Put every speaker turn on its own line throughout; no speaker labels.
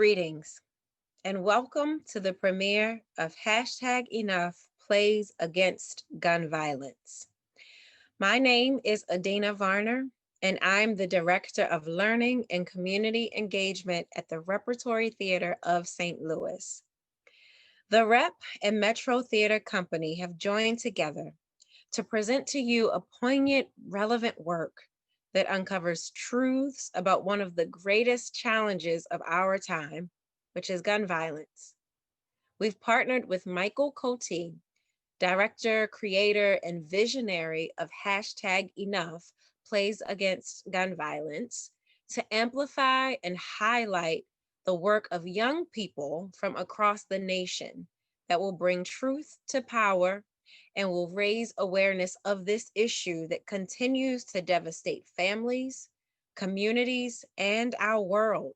Greetings and welcome to the premiere of #Enough Plays Against Gun Violence. My name is Adena Varner, and I'm the Director of Learning and Community Engagement at the Repertory Theatre of St. Louis. The Rep and Metro Theater Company have joined together to present to you a poignant, relevant work that uncovers truths about one of the greatest challenges of our time, which is gun violence. We've partnered with Michael Cote, director, creator, and visionary of #Enough Plays Against Gun Violence, to amplify and highlight the work of young people from across the nation that will bring truth to power and will raise awareness of this issue that continues to devastate families, communities, and our world.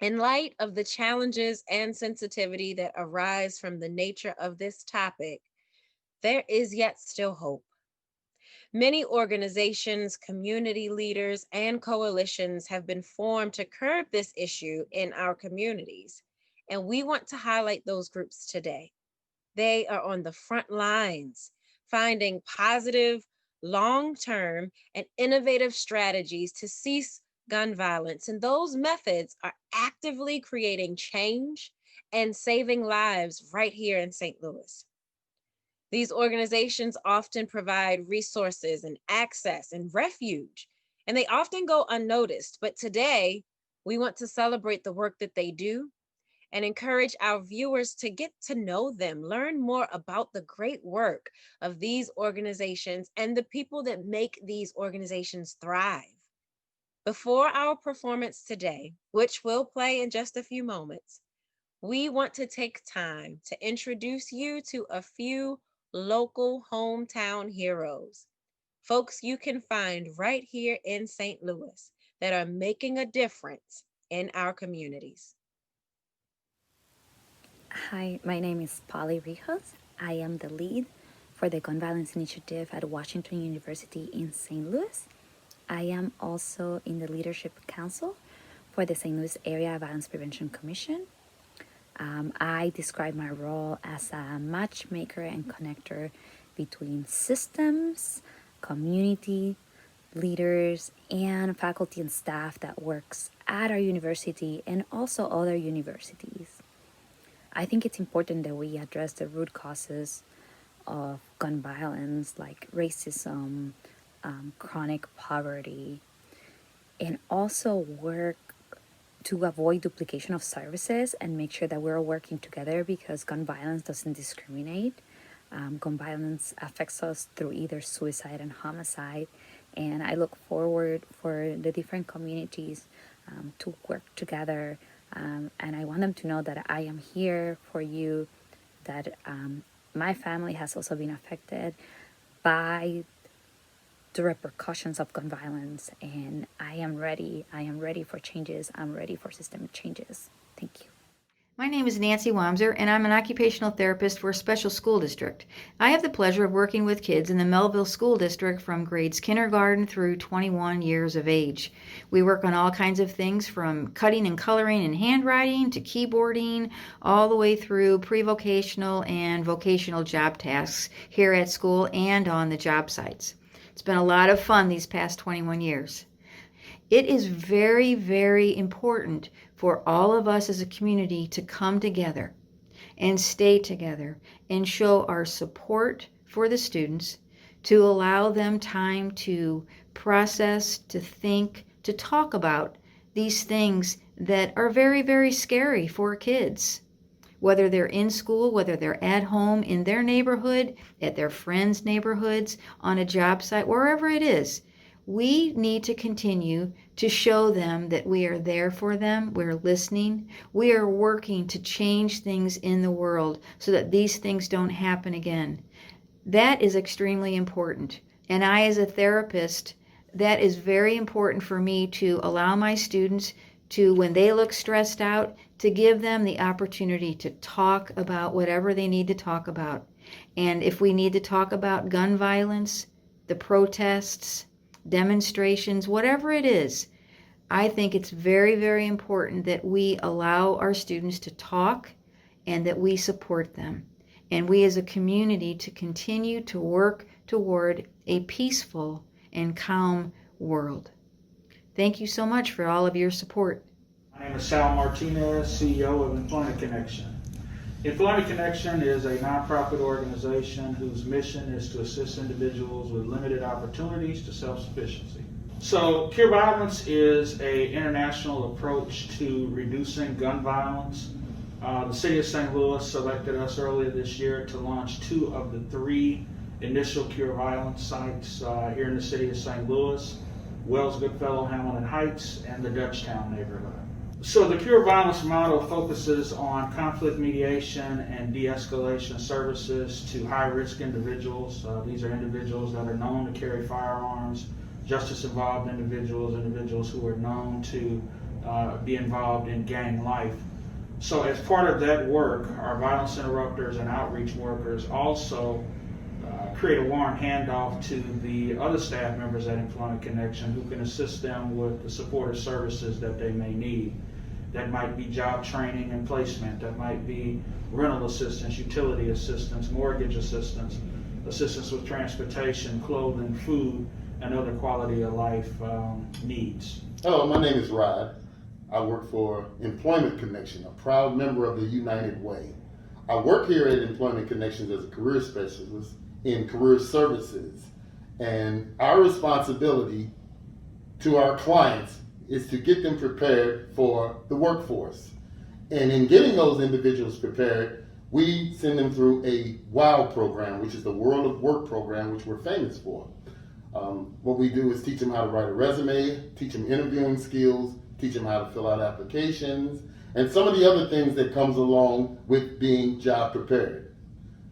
In light of the challenges and sensitivity that arise from the nature of this topic, there is yet still hope. Many organizations, community leaders, and coalitions have been formed to curb this issue in our communities, and we want to highlight those groups today. They are on the front lines, finding positive, long-term, and innovative strategies to cease gun violence. And those methods are actively creating change and saving lives right here in St. Louis. These organizations often provide resources and access and refuge, and they often go unnoticed. But today, we want to celebrate the work that they do and encourage our viewers to get to know them, learn more about the great work of these organizations and the people that make these organizations thrive. Before our performance today, which will play in just a few moments, we want to take time to introduce you to a few local hometown heroes, folks you can find right here in St. Louis that are making a difference in our communities.
Hi, my name is Poli Rijos. I am the lead for the Gun Violence Initiative at Washington University in St. Louis. I am also in the Leadership Council for the St. Louis Area Violence Prevention Commission. I describe my role as a matchmaker and connector between systems, community, leaders, and faculty and staff that works at our university and also other universities. I think it's important that we address the root causes of gun violence, like racism, chronic poverty, and also work to avoid duplication of services and make sure that we're working together, because gun violence doesn't discriminate. Gun violence affects us through either suicide and homicide, and I look forward for the different communities to work together. And I want them to know that I am here for you, that my family has also been affected by the repercussions of gun violence, and I am ready. I am ready for changes. I'm ready for systemic changes. Thank you.
My name is Nancy Wamser, and I'm an occupational therapist for a special school district. I have the pleasure of working with kids in the Mehlville School District from grades kindergarten through 21 years of age. We work on all kinds of things from cutting and coloring and handwriting to keyboarding, all the way through pre-vocational and vocational job tasks here at school and on the job sites. It's been a lot of fun these past 21 years. It is very, very important for all of us as a community to come together and stay together and show our support for the students, to allow them time to process, to think, to talk about these things that are very, very scary for kids. Whether they're in school, whether they're at home, in their neighborhood, at their friends' neighborhoods, on a job site, wherever it is, we need to continue to show them that we are there for them, we're listening, we are working to change things in the world so that these things don't happen again. That is extremely important. And I, as a therapist, that is very important for me, to allow my students to, when they look stressed out, to give them the opportunity to talk about whatever they need to talk about. And if we need to talk about gun violence, the protests, demonstrations, whatever it is, I think it's very, very important that we allow our students to talk and that we support them. And we as a community to continue to work toward a peaceful and calm world. Thank you so much for all of your support.
My name is Martinez, CEO of Employment Connection. Employment Connection is a nonprofit organization whose mission is to assist individuals with limited opportunities to self-sufficiency. So Cure Violence is an international approach to reducing gun violence. The city of St. Louis selected us earlier this year to launch 2 of the 3 initial Cure Violence sites here in the city of St. Louis, Wells Goodfellow, Hamilton Heights, and the Dutchtown neighborhood. So the Cure Violence model focuses on conflict mediation and de-escalation services to high-risk individuals. These are individuals that are known to carry firearms, justice-involved individuals, individuals who are known to be involved in gang life. So as part of that work, our violence interrupters and outreach workers also create a warm handoff to the other staff members at Employment Connection who can assist them with the supportive services that they may need. That might be job training and placement, that might be rental assistance, utility assistance, mortgage assistance, assistance with transportation, clothing, food, and other quality of life needs.
Hello, my name is Rod. I work for Employment Connection, a proud member of the United Way. I work here at Employment Connections as a career specialist in career services, and our responsibility to our clients is to get them prepared for the workforce. And in getting those individuals prepared, we send them through a WOW program, which is the World of Work program, which we're famous for. What we do is teach them how to write a resume, teach them interviewing skills, teach them how to fill out applications, and some of the other things that comes along with being job prepared.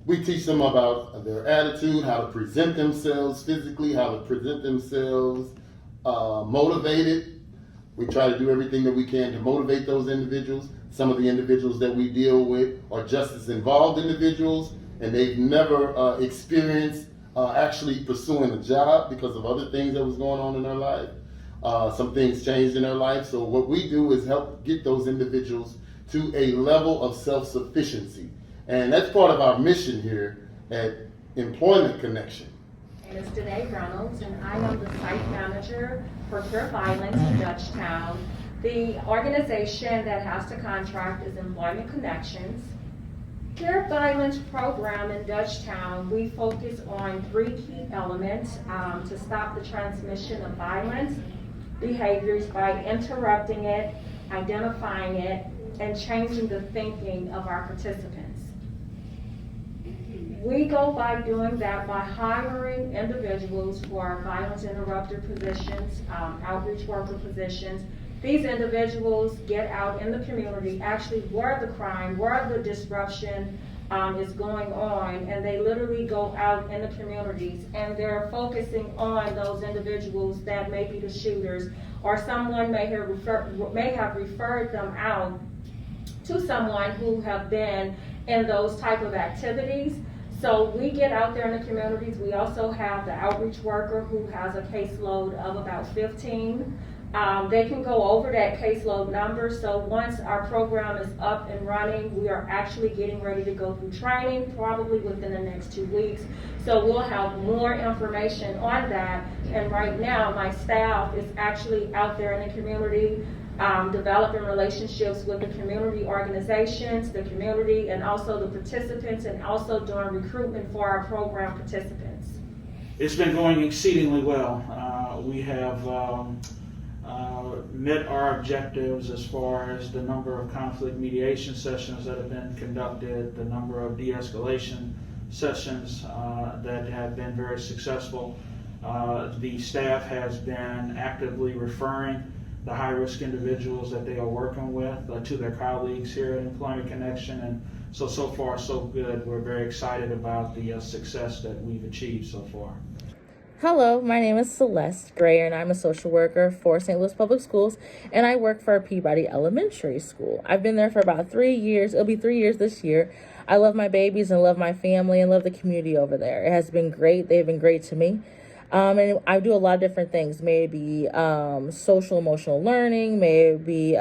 We teach them about their attitude, how to present themselves physically, how to present themselves motivated. We try to do everything that we can to motivate those individuals. Some of the individuals that we deal with are justice-involved individuals, and they've never experienced actually pursuing a job because of other things that was going on in their life. Some things changed in their life. So what we do is help get those individuals to a level of self-sufficiency. And that's part of our mission here at Employment Connection.
My name is Denay Reynolds, and I am the site manager for Cure Violence in Dutchtown. The organization that has the contract is Employment Connections. Cure Violence program in Dutchtown, we focus on 3 key elements to stop the transmission of violence behaviors by interrupting it, identifying it, and changing the thinking of our participants. We go by doing that by hiring individuals for our violence interrupter positions, outreach worker positions. These individuals get out in the community, actually where the crime, where the disruption is going on, and they literally go out in the communities and they're focusing on those individuals that may be the shooters, or someone may have referred them out to someone who have been in those type of activities. So we get out there in the communities. We also have the outreach worker who has a caseload of about 15. They can go over that caseload number. So once our program is up and running, we are actually getting ready to go through training, probably within the next 2 weeks. So we'll have more information on that. And right now, my staff is actually out there in the community, developing relationships with the community organizations, the community, and also the participants, and also doing recruitment for our program participants.
It's been going exceedingly well. We have met our objectives as far as the number of conflict mediation sessions that have been conducted, the number of de-escalation sessions that have been very successful. The staff has been actively referring the high-risk individuals that they are working with to their colleagues here at Employment Connection, and so far so good. We're very excited about the success that we've achieved so far.
Hello, my name is Celeste Grayer, and I'm a social worker for St. Louis Public Schools, and I work for Peabody Elementary School. I've been there for about 3 years. It'll be 3 years this year. I love my babies and love my family and love the community over there. It has been great. They've been great to me. And I do a lot of different things, maybe social emotional learning, maybe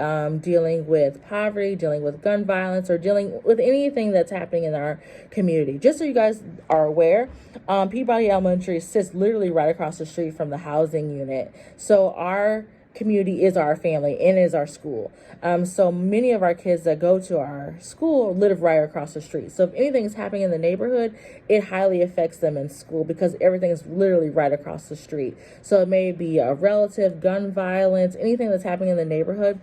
dealing with poverty, dealing with gun violence, or dealing with anything that's happening in our community. Just so you guys are aware, Peabody Elementary sits literally right across the street from the housing unit. So our community is our family and is our school. So many of our kids that go to our school live right across the street. So if anything is happening in the neighborhood, it highly affects them in school because everything is literally right across the street. So it may be a relative, gun violence, anything that's happening in the neighborhood,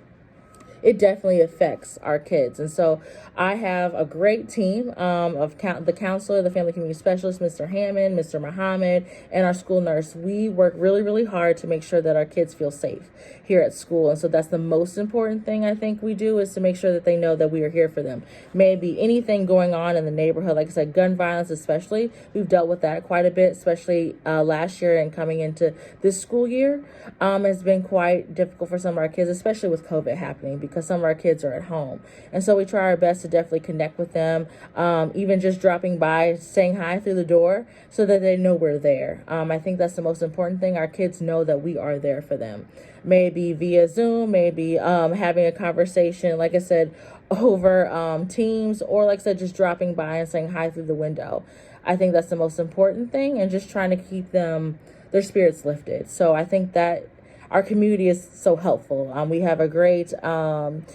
it definitely affects our kids. And so I have a great team of the counselor, the family community specialist, Mr. Hammond, Mr. Muhammad, and our school nurse. We work really, really hard to make sure that our kids feel safe here at school. And so that's the most important thing I think we do, is to make sure that they know that we are here for them. Maybe anything going on in the neighborhood, like I said, gun violence especially. We've dealt with that quite a bit, especially last year and coming into this school year. Has been quite difficult for some of our kids, especially with COVID happening, because some of our kids are at home. And so we try our best to definitely connect with them, even just dropping by, saying hi through the door so that they know we're there. I think that's the most important thing. Our kids know that we are there for them. Maybe via Zoom, maybe having a conversation, like I said, over Teams, or like I said, just dropping by and saying hi through the window. I think that's the most important thing, and just trying to keep their spirits lifted. So I think that our community is so helpful. We have a great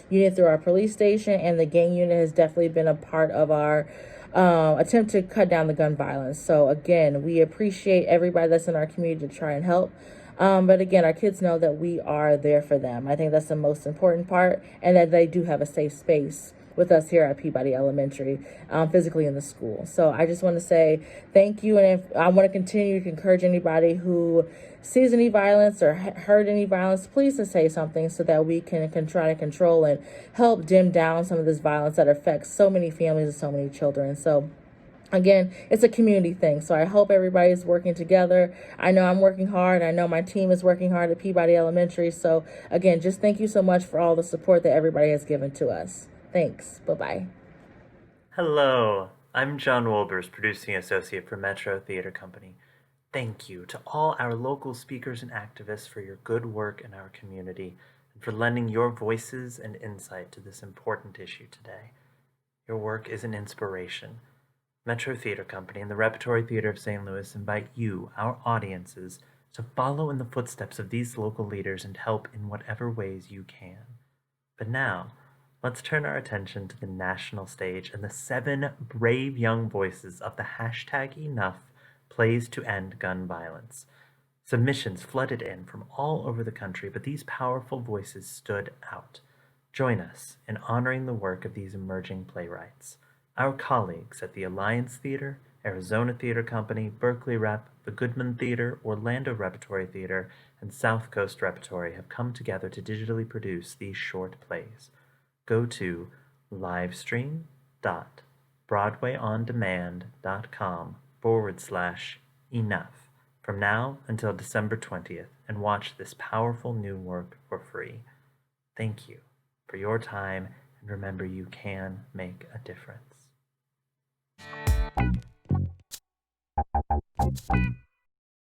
unit through our police station, and the gang unit has definitely been a part of our attempt to cut down the gun violence. So again, we appreciate everybody that's in our community to try and help. But again, our kids know that we are there for them. I think that's the most important part, and that they do have a safe space with us here at Peabody Elementary, physically in the school. So I just want to say thank you. And if I want to continue to encourage anybody who sees any violence or heard any violence, please to say something so that we can try to control and help dim down some of this violence that affects so many families and so many children. So again, it's a community thing. So I hope everybody's working together. I know I'm working hard. I know my team is working hard at Peabody Elementary. So again, just thank you so much for all the support that everybody has given to us. Thanks. Bye-bye.
Hello, I'm John Wolbers, producing associate for Metro Theater Company. Thank you to all our local speakers and activists for your good work in our community and for lending your voices and insight to this important issue today. Your work is an inspiration. Metro Theater Company and the Repertory Theatre of St. Louis invite you, our audiences, to follow in the footsteps of these local leaders and help in whatever ways you can. But now, let's turn our attention to the national stage and the 7 brave young voices of the #Enough Plays to End Gun Violence. Submissions flooded in from all over the country, but these powerful voices stood out. Join us in honoring the work of these emerging playwrights. Our colleagues at the Alliance Theater, Arizona Theater Company, Berkeley Rep, the Goodman Theater, Orlando Repertory Theater, and South Coast Repertory have come together to digitally produce these short plays. Go to livestream.broadwayondemand.com/enough from now until December 20th and watch this powerful new work for free. Thank you for your time, and remember, you can make a difference.